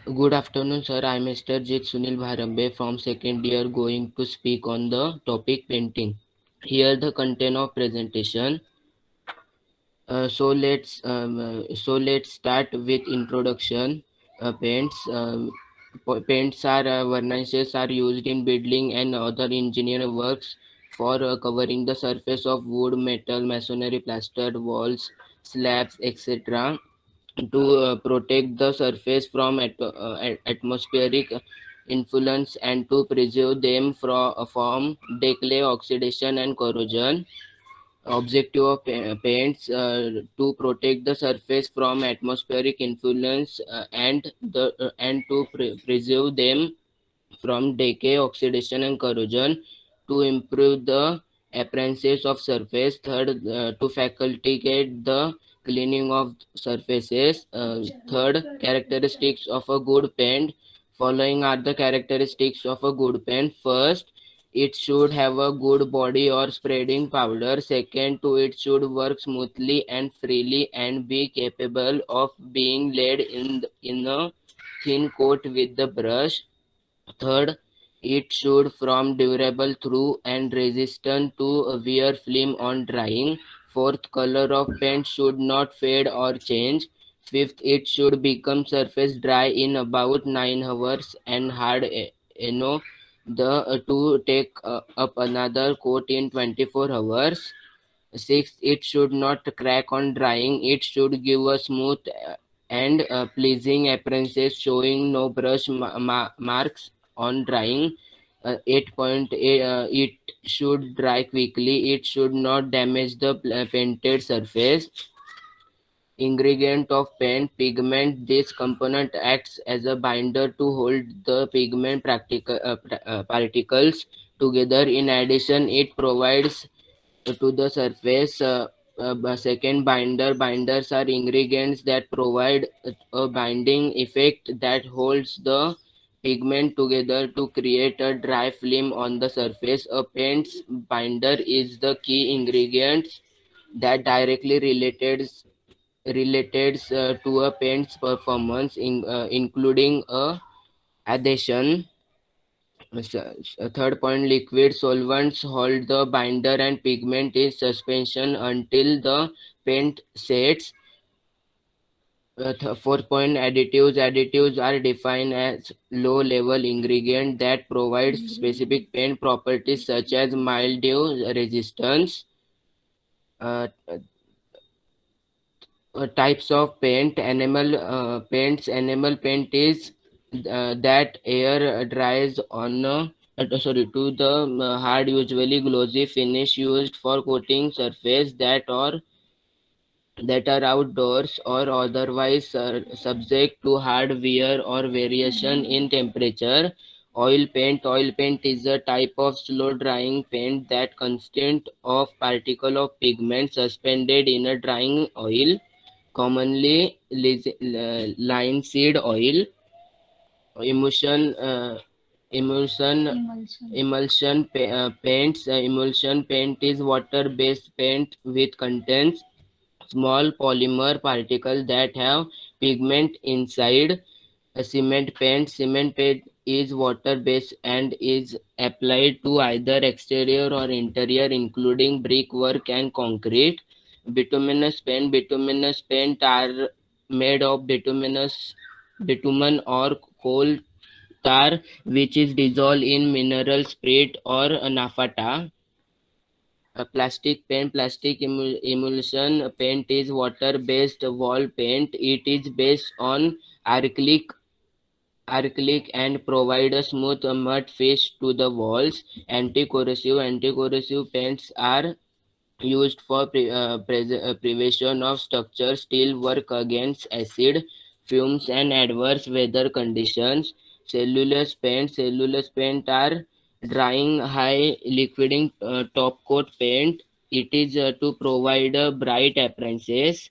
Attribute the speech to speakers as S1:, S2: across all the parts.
S1: Good afternoon, sir. I'm Mr. Jit Sunil Bharambe from second year going to speak on the topic painting. Here the content of presentation. So let's start with introduction. Paints. Paints are varnishes are used in building and other engineering works for covering the surface of wood, metal, masonry, plastered walls, slabs, etc. to protect the surface from atmospheric influence and to preserve them from decay, oxidation, and corrosion. Objective of paints to protect the surface from atmospheric influence and to preserve them from decay, oxidation, and corrosion, to improve the appearances of surface. Third, to facilitate the cleaning of surfaces. Third, characteristics of a good paint. Following are the characteristics of a good paint. First, it should have a good body or spreading powder. Second, to it should work smoothly and freely and be capable of being laid in a thin coat with the brush. Third, it should from durable through and resistant to wear film on drying. Fourth, color of paint should not fade or change. Fifth, it should become surface dry in about 9 hours and hard the to take up another coat in 24 hours. Sixth, it should not crack on drying. It should give a smooth and pleasing appearances, showing no brush marks on drying. 8.8, it should dry quickly. It should not damage the painted surface. Ingredient of paint pigment. This component acts as a binder to hold the pigment particles together. In addition, it provides to the surface. Second, binders are ingredients that provide a binding effect that holds the pigment together to create a dry film on the surface. A paint's binder is the key ingredient that directly relates to a paint's performance, including adhesion. Third point, liquid solvents hold the binder and pigment in suspension until the paint sets. Fourth point, additives. Additives are defined as low-level ingredient that provides specific paint properties such as mildew resistance. Uh, Types of paint. Enamel paints. Enamel paint is that air dries on to the hard, usually glossy finish used for coating surface that are outdoors or otherwise subject to hard wear or variation in temperature. Oil paint. Oil paint is a type of slow drying paint that consists of particle of pigment suspended in a drying oil, commonly linseed oil. Emulsion emulsion paints. Emulsion paint is water based paint with contains small polymer particles that have pigment inside. A cement paint. Cement paint is water based and is applied to either exterior or interior, including brickwork and concrete. Bituminous paint. Bituminous paint are made of bitumen or coal tar, which is dissolved in mineral spirit or naphtha. Plastic paint. Emulsion paint is water-based wall paint. It is based on acrylic and provide a smooth mud finish to the walls. Anti-corrosive. Anti-corrosive paints are used for prevention of structure steel work against acid, fumes, and adverse weather conditions. Cellulose paint. Cellulose paint are drying high liquiding top coat paint. It is to provide bright appearances.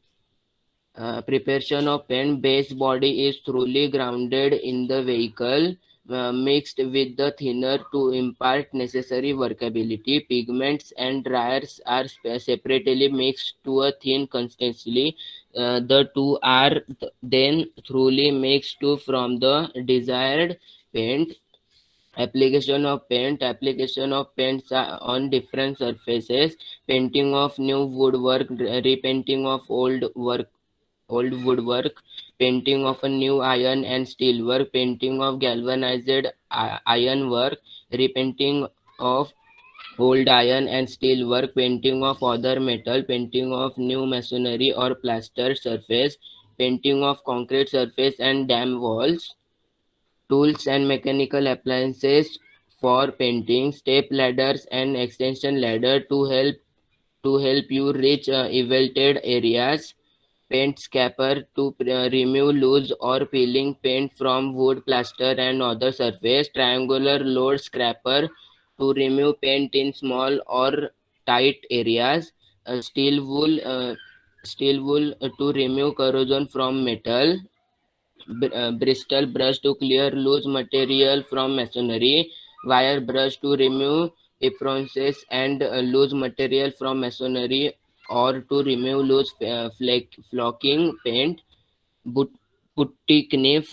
S1: Preparation of paint. Base body is thoroughly grounded in the vehicle, mixed with the thinner to impart necessary workability. Pigments and dryers are separately mixed to a thin consistency. The two are then thoroughly mixed to from the desired paint. Application of paints on different surfaces, painting of new woodwork, repainting of old woodwork, painting of a new iron and steel work, painting of galvanized iron work, repainting of old iron and steel work, painting of other metal, painting of new masonry or plaster surface, painting of concrete surface and dam walls, tools and mechanical appliances for painting, step ladders and extension ladder to help you reach elevated areas, paint scraper to remove loose or peeling paint from wood, plaster and other surface, triangular load scraper to remove paint in small or tight areas, steel wool to remove corrosion from metal, Bristol brush to clear loose material from masonry, wire brush to remove appearances and loose material from masonry or to remove loose flocking paint, but- putty knife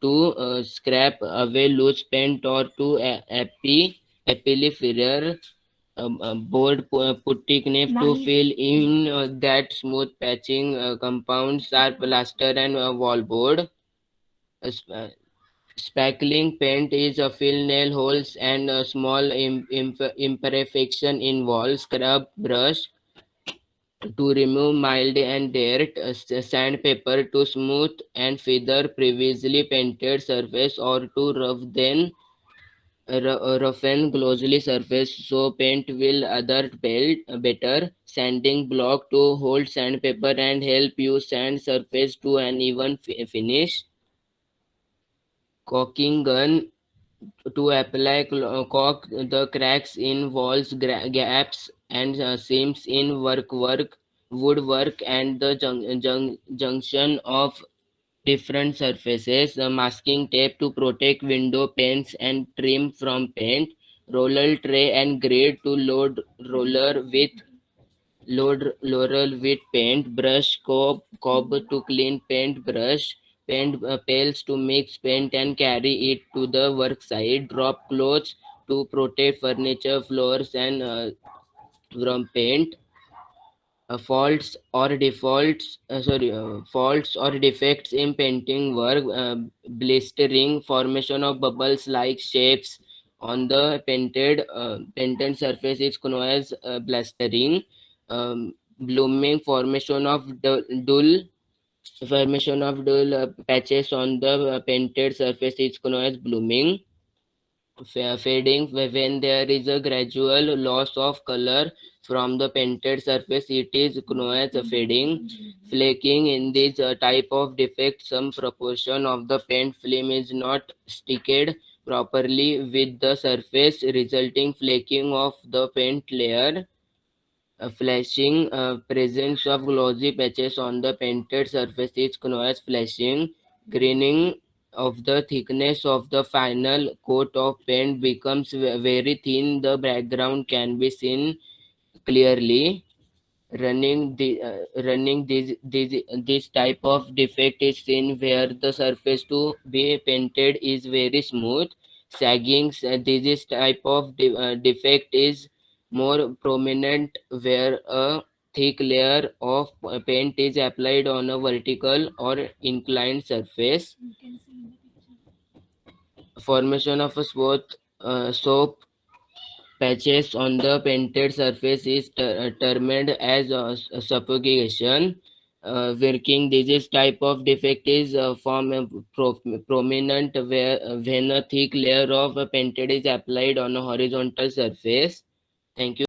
S1: to scrape away loose paint or to applifer board putty knife to fill in that smooth patching compounds are plaster and wallboard. Spackling paint is a fill nail holes and a small imperfection in wall. Scrub brush to remove mild and dirt. Sandpaper to smooth and feather previously painted surface or to roughen glossy surface so paint will other belt better. Sanding block to hold sandpaper and help you sand surface to an even finish. Caulking gun to apply caulk the cracks in walls, gaps and seams in woodwork and the junction of different surfaces. Masking tape to protect window panes and trim from paint. Roller tray and grid to load laurel with paint, brush cob to clean paint brush, paint pails to mix paint and carry it to the work site, drop clothes to protect furniture, floors and from paint, faults or defects in painting work, blistering, formation of bubbles like shapes on the painted surface is known as blistering, blooming, formation of dull patches on the painted surface is known as blooming. Fading, when there is a gradual loss of color from the painted surface, it is known as fading. Flaking, in this type of defect, some proportion of the paint film is not sticked properly with the surface, resulting flaking of the paint layer. Flashing, presence of glossy patches on the painted surface is known as flashing. Greening, of the thickness of the final coat of paint becomes very thin, the background can be seen clearly. Running this type of defect is seen where the surface to be painted is very smooth. Sagging, this type of defect is more prominent where a thick layer of paint is applied on a vertical or inclined surface. Formation of a soap patches on the painted surface is termed as suffocation. Working disease type of defect is prominent where when a thick layer of painted is applied on a horizontal surface. Thank you.